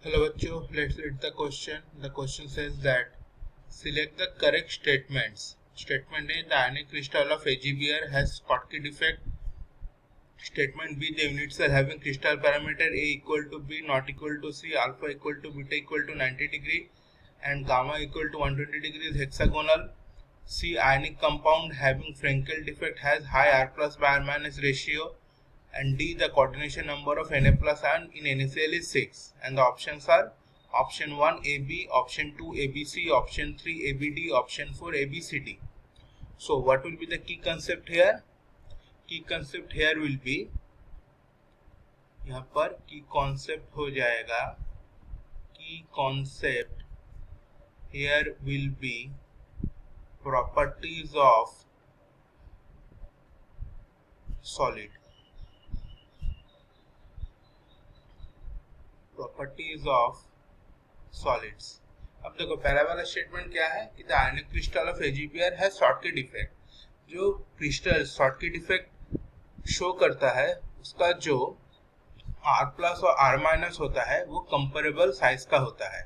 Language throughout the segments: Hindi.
Hello bachcho, let's read the question. The question says that select the correct statements. Statement A, the ionic crystal of AgBr has Schottky defect. Statement B, the unit cell having crystal parameter A equal to B not equal to C, alpha equal to beta equal to 90 degree and gamma equal to 120 degrees hexagonal. C, ionic compound having Frenkel defect has high R plus by R minus ratio. And D, the coordination number of Na plus ion in NaCl is 6. And the options are option 1 AB, option 2 ABC, option 3 ABD, option 4 ABCD. So what will be the key concept here? Key concept here will be, यहाँ पर key concept हो जाएगा, key concept here will be properties of solid. Properties of solids. अब देखो पहला वाला स्टेटमेंट क्या है कि the ionic crystal of AgBr has Schottky defect. जो क्रिस्टल शॉटकी डिफेक्ट शो करता है उसका जो R प्लस और R माइनस होता है वो कंपेरेबल साइज का होता है।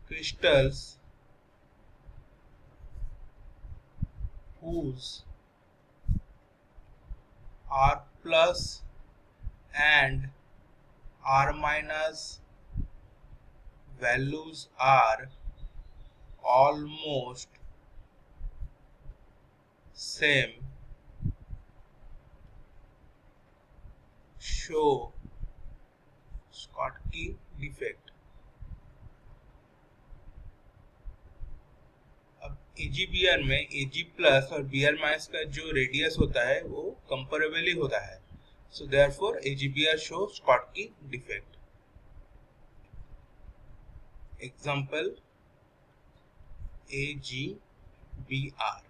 Crystals whose R plus and R minus values are almost same show Schottky defect। अब AgBr में Ag प्लस और Br माइनस का जो रेडियस होता है वो कंपेरेबली होता है। So therefore AgBr shows Schottky defect। Example AgBr।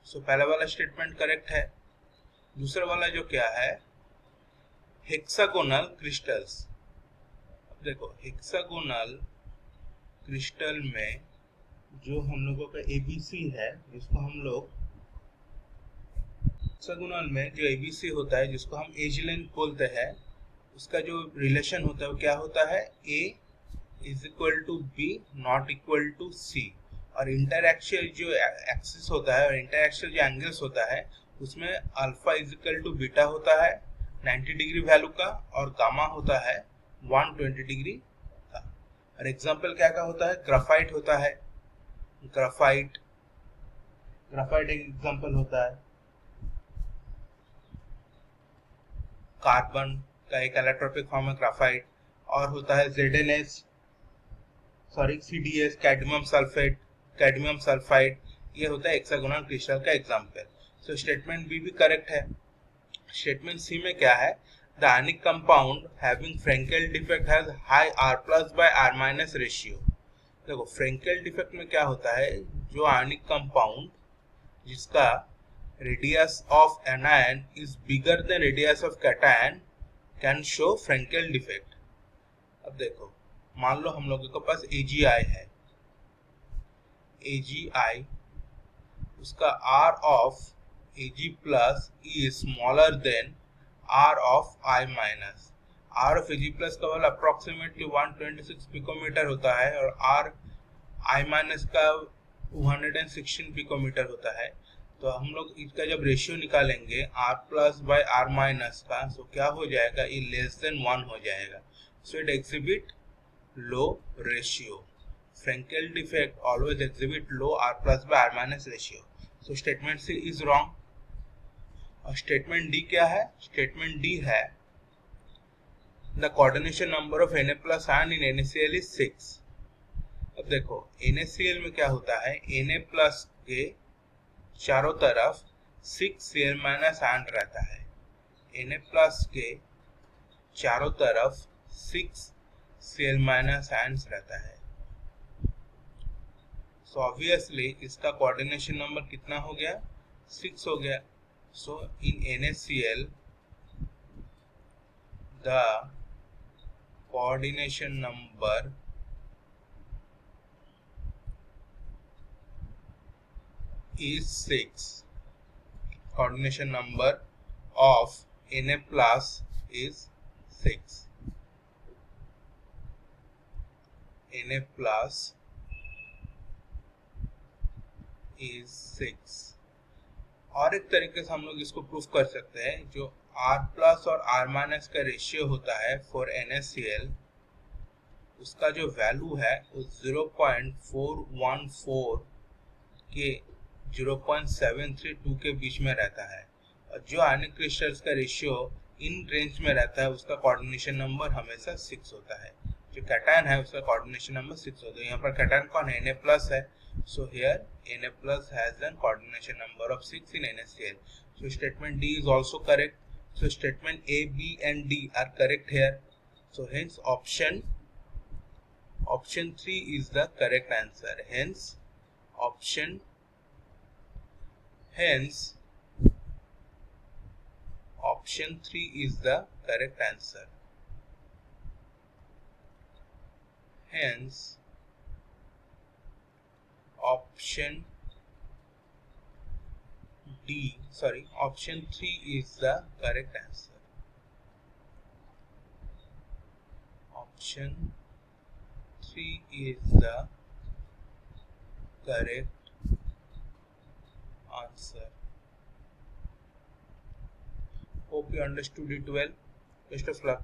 So पहला वाला स्टेटमेंट करेक्ट है। दूसरा वाला जो क्या है हेक्सागोनल क्रिस्टल्स। अब देखो हेक्सागोनल क्रिस्टल में जो हम लोगों का ABC है जिसको हम लोग हेक्सागोनल में जो ABC होता है जिसको हम एज लेंथ बोलते हैं उसका जो रिलेशन होता है वो क्या होता है A is equal to B not equal to C। और इंटरएक्शियल जो एक्सिस होता है और इंटरएक्शियल जो एंगल्स होता है उसमें alpha is equal to beta होता है 90 डिग्री वैल्यू का और गामा होता है 120 डिग्री का। और एग्जांपल क्या का होता है ग्राफाइट होता है। ग्राफाइट एक एग्जांपल होता है। कार्बन का एक एलेक्ट्रोपिक फॉर्म है ग्राफाइट। और होता है CDS कैडमियम सल्फाइड। ये होता है हेक्सागोनल क्रिस्टल का एग्जांपल। सो स्टेटमेंट बी भी करेक्ट है। स्टेटमेंट सी में क्या है the ionic compound having Frenkel defect has high R plus by R minus ratio. देखो फ्रेंकेल डिफेक्ट में क्या होता है जो आयनिक कंपाउंड जिसका radius of anion is bigger than radius of cation can show Frenkel defect। अब देखो मान लो हम लोगों के पास AgI है। AgI उसका R of Ag plus is smaller than R of I minus। R of Ag plus का वाला approximately 126 पिकोमीटर होता है और R I minus का 116 पिकोमीटर होता है। तो हम लोग इसका जब रेशियो निकालेंगे R plus by R minus का तो क्या हो जाएगा ये लेस देन 1 हो जाएगा। So it exhibit low ratio. Frenkel defect always exhibit low R plus by R minus ratio. So statement C is wrong. और स्टेटमेंट डी क्या है स्टेटमेंट डी है the coordination number of Na plus ion in NaCl is 6। अब देखो NaCl में क्या होता है Na प्लस के चारों तरफ 6Cl माइनस आयन रहता है। Na प्लस के चारों तरफ 6Cl माइनस आयन रहता है। सो ऑब्वियसली इसका कोऑर्डिनेशन नंबर कितना हो गया 6 हो गया। सो इन NaCl the coordination number is 6। Coordination number of Na plus is 6। Na plus is 6. और एक तरीके से हम लोग इसको प्रूफ कर सकते हैं, जो R प्लस और R माइनस का रेशियो होता है फॉर NaCl, उसका जो वैल्यू है वो 0.414 के 0.732 के बीच में रहता है, और जो आयनिक क्रिस्टल्स का रेशियो इन रेंज में रहता है उसका कोऑर्डिनेशन नंबर हमेशा 6 होता है। जो कैटायन है उसका कोऑर्डिनेशन नंबर 6 होता है। यहाँ पर कैटायन कौन है? Na प्लस है, so here Na plus has an coordination number of 6 in NaCl. So statement D is also correct. So statement A, B and D are correct here. So hence option 3 is the correct answer. Hence option 3 is the correct answer. Hence option 3 is the correct answer. Option 3 is the correct answer. Hope you understood it well. Best of luck.